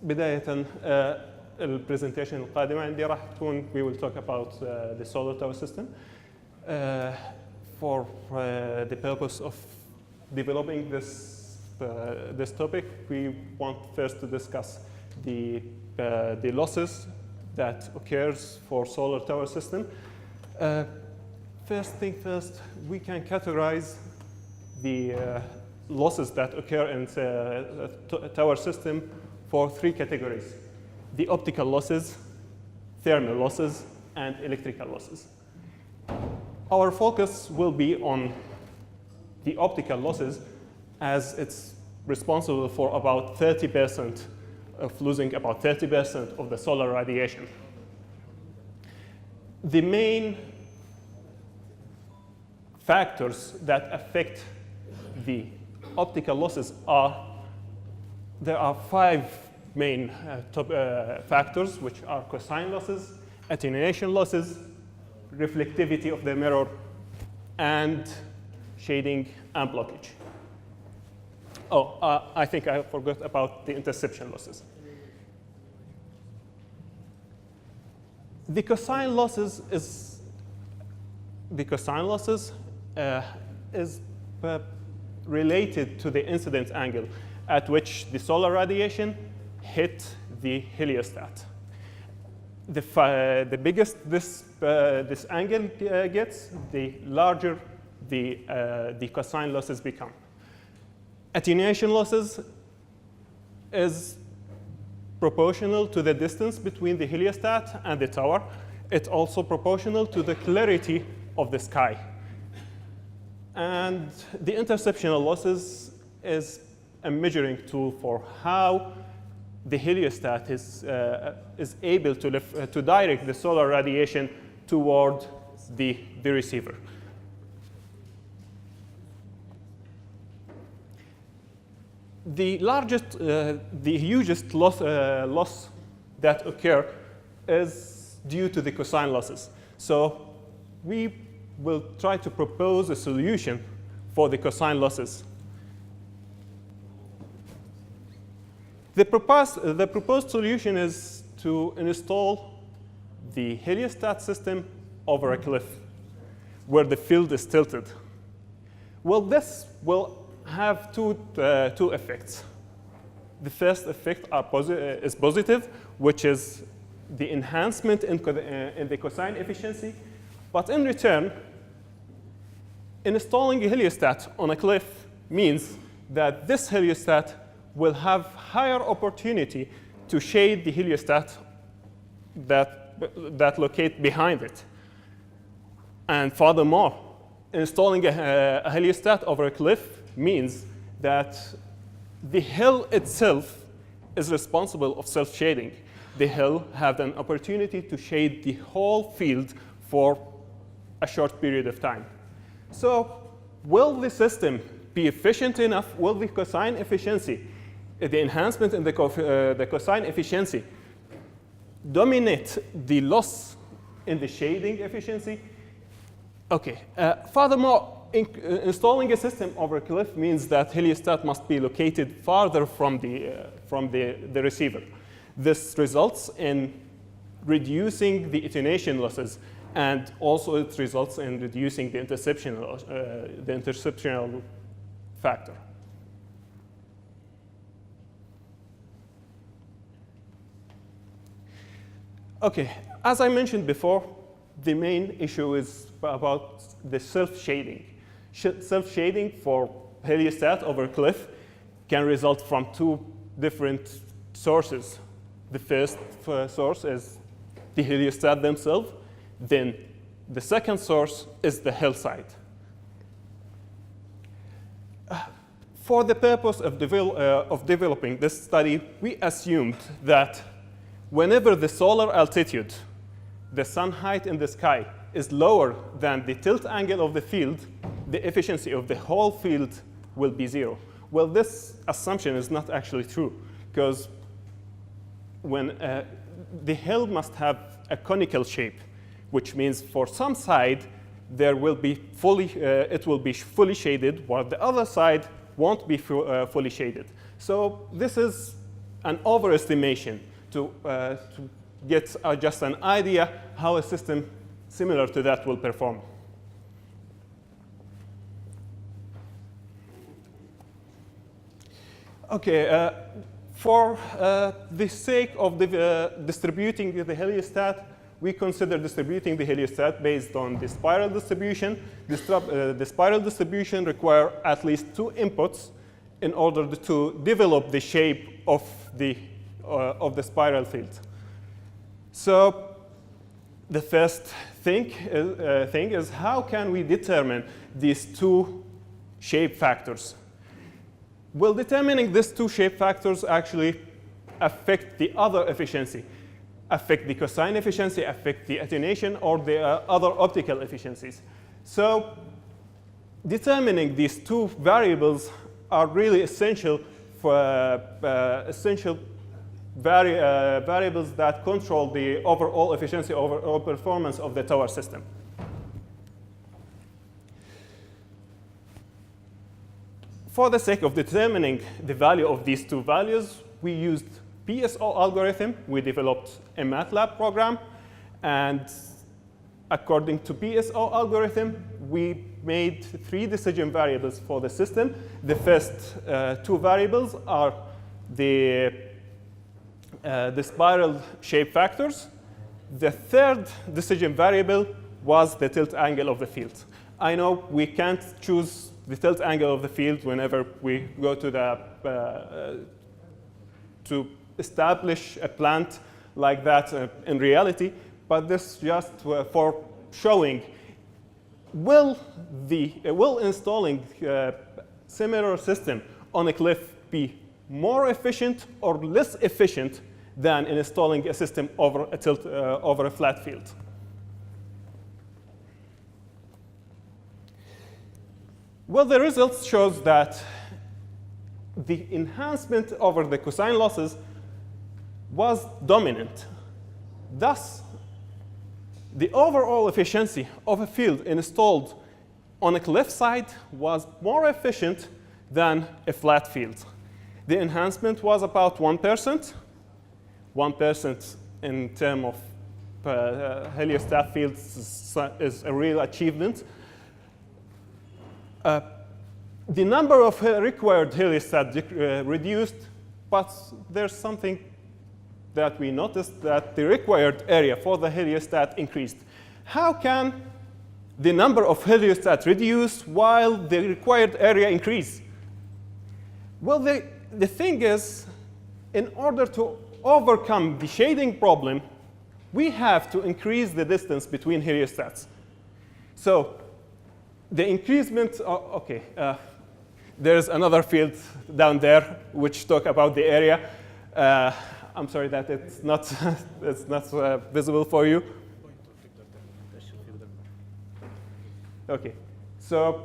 بداية البرزنتيشن القادمة عندي راح تكون we will talk about the solar tower system. For the purpose of developing this topic, we want first to discuss the losses that occurs for solar tower system. First thing first, we can categorize the losses that occur in the tower system for three categories: the optical losses, thermal losses, and electrical losses. Our focus will be on the optical losses, as it's responsible for about 30% of losing about 30% of the solar radiation. The main factors that affect the optical losses there are five main factors, which are cosine losses, attenuation losses, reflectivity of the mirror, and shading and blockage. Oh, I think I forgot about the interception losses. The cosine losses is related to the incidence angle at which the solar radiation hit the heliostat. The biggest this angle gets, the larger the cosine losses become. Attenuation losses is proportional to the distance between the heliostat and the tower. It's also proportional to the clarity of the sky. And the interceptional losses is a measuring tool for how the heliostat is able to direct the solar radiation toward the receiver. The hugest loss that occur is due to the cosine losses. So we will try to propose a solution for the cosine losses. The proposed solution is to install the heliostat system over a cliff where the field is tilted. Well, this will have two effects. The first effect is positive, which is the enhancement in the cosine efficiency. But in return, installing a heliostat on a cliff means that this heliostat will have higher opportunity to shade the heliostat that locate behind it. And furthermore, installing a heliostat over a cliff means that the hill itself is responsible of self-shading. The hill has an opportunity to shade the whole field for a short period of time. So will the system be efficient enough? Will the cosine efficiency, the enhancement in the cosine efficiency, dominate the loss in the shading efficiency? OK. Furthermore, installing a system over a cliff means that heliostat must be located farther from the receiver. This results in reducing the attenuation losses, and also it results in reducing the interceptional factor. OK, as I mentioned before, the main issue is about the self-shading. Self-shading for heliostat over cliff can result from two different sources. The first source is the heliostat themselves. Then the second source is the hillside. For the purpose of developing this study, we assumed that whenever the solar altitude, the sun height in the sky, is lower than the tilt angle of the field, the efficiency of the whole field will be 0. Well, this assumption is not actually true, because when the hill must have a conical shape, which means for some side there will be it will be fully shaded, while the other side won't be fully shaded. So this is an overestimation to get just an idea how a system similar to that will perform. Okay, for the sake of distributing the heliostat, we consider distributing the heliostat based on the spiral distribution. The spiral distribution requires at least 2 inputs in order to develop the shape of the spiral field. So the first thing is how can we determine these 2 shape factors? Well, determining these 2 shape factors actually affect the other efficiency, affect the cosine efficiency, affect the attenuation, or the other optical efficiencies. So determining these 2 variables are really essential for variables that control the overall efficiency, overall performance of the tower system. For the sake of determining the value of these 2 values, we used PSO algorithm. We developed a MATLAB program, and according to PSO algorithm, we made 3 decision variables for the system. The first 2 variables are the spiral shape factors. The third decision variable was the tilt angle of the field. I know we can't choose the tilt angle of the field whenever we go to establish a plant like that in reality, but this just for showing will installing a similar system on a cliff be more efficient or less efficient than installing a system over a flat field. Well, the results shows that the enhancement over the cosine losses was dominant. Thus, the overall efficiency of a field installed on a cliff side was more efficient than a flat field. The enhancement was about 1%. 1% in terms of heliostat fields is a real achievement. The number of required heliostat reduced, but there's something that we noticed, that the required area for the heliostat increased. How can the number of heliostat reduce while the required area increase? Well, the thing is, in order to overcome the shading problem, we have to increase the distance between heliostats. So the increasement, there's another field down there which talk about the area. I'm sorry that it's not visible for you. Okay, so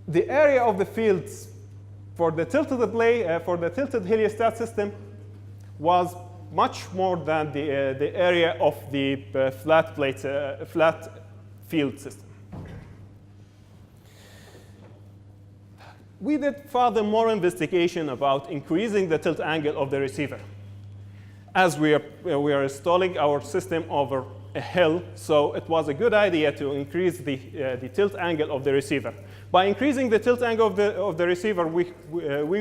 the area of the fields for the tilted heliostat system was much more than the area of the flat field system. We did further more investigation about increasing the tilt angle of the receiver. As we are installing our system over a hill, so it was a good idea to increase the tilt angle of the receiver. By increasing the tilt angle of the receiver, we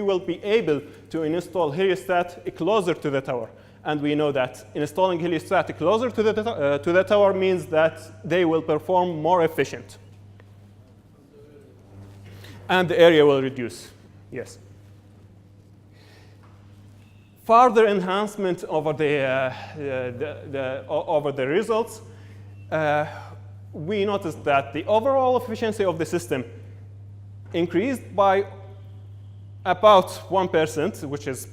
will be able to install heliostat closer to the tower. And we know that installing heliostat closer to the tower means that they will perform more efficient. And the area will reduce, yes. Further enhancement over the results, we noticed that the overall efficiency of the system increased by about 1%, which is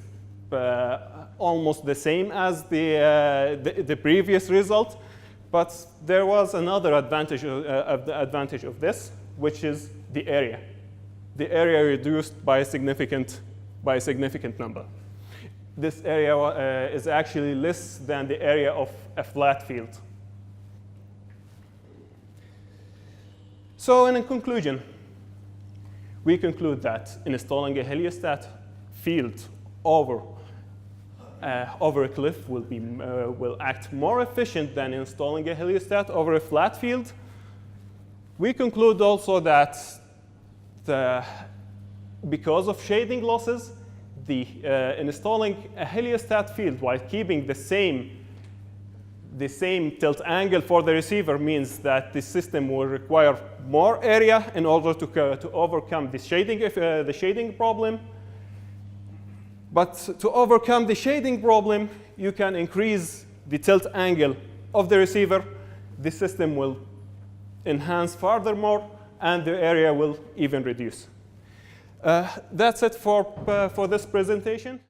almost the same as the previous result. But there was another advantage of this, which is the area. The area reduced by a significant number. This area is actually less than the area of a flat field. So in conclusion, we conclude that installing a heliostat field over over a cliff will act more efficient than installing a heliostat over a flat field. We conclude also that because of shading losses, installing a heliostat field while keeping the same tilt angle for the receiver means that the system will require more area in order to overcome the shading problem. But to overcome the shading problem, you can increase the tilt angle of the receiver. The system will enhance furthermore, and the area will even reduce. That's it for this presentation.